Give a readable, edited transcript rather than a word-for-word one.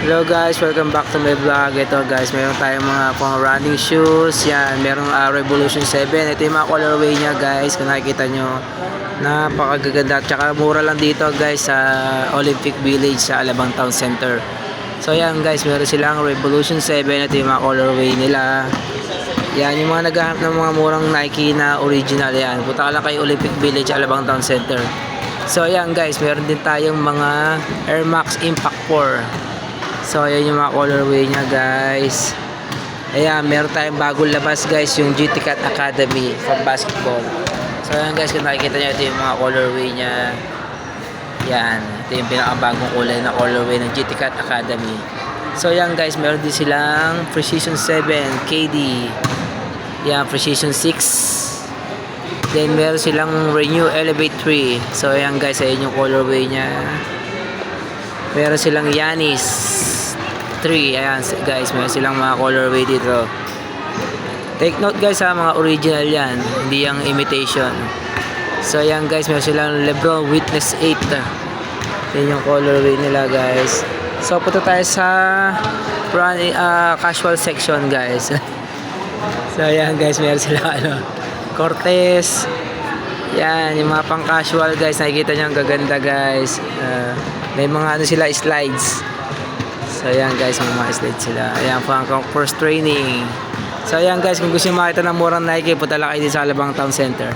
Hello guys, welcome back to my vlog. Ito guys, meron tayong mga pang running shoes. Yan, merong Revolution 7. Ito yung mga colorway niya guys. Kung nakikita nyo, napakagaganda. Tsaka mura lang dito guys sa Olympic Village sa Alabang Town Center. So yan guys, meron silang Revolution 7. Ito yung mga colorway nila. Yan, yung mga naghahanap ng mga murang Nike na original yan. Punta ka lang kay Olympic Village, Alabang Town Center. So yan guys, meron din tayong mga Air Max Impact 4. So ayan yung mga colorway nya guys. Ayan, meron tayong bagong labas guys, yung GT Cat Academy for basketball. So ayan guys, kung nakikita nyo, ito yung mga colorway nya. Yan, ito yung pinakabagong kulay na colorway ng GT Cat Academy. So ayan guys, meron din silang Precision 7 KD. Yan, Precision 6. Then meron silang Renew Elevate 3. So ayan guys, ayan yung colorway nya. Meron silang Yanis 3. Ayan guys, meron silang mga colorway dito. Take note guys ha, mga original yan, hindi yung imitation. So ayan guys, meron silang Lebron Witness 8. Yan yung colorway nila guys. So punta tayo sa casual section guys. So ayan guys, meron silang Cortez. Yan, yung mga pang casual guys, nakikita nyo ang gaganda guys. May mga sila slides. So ayan guys, may mga slides sila. Ayan, pang first training. So ayan guys, kung gusto nyo makita ng murang Nike, punta lang kayo sa Alabang Town Center.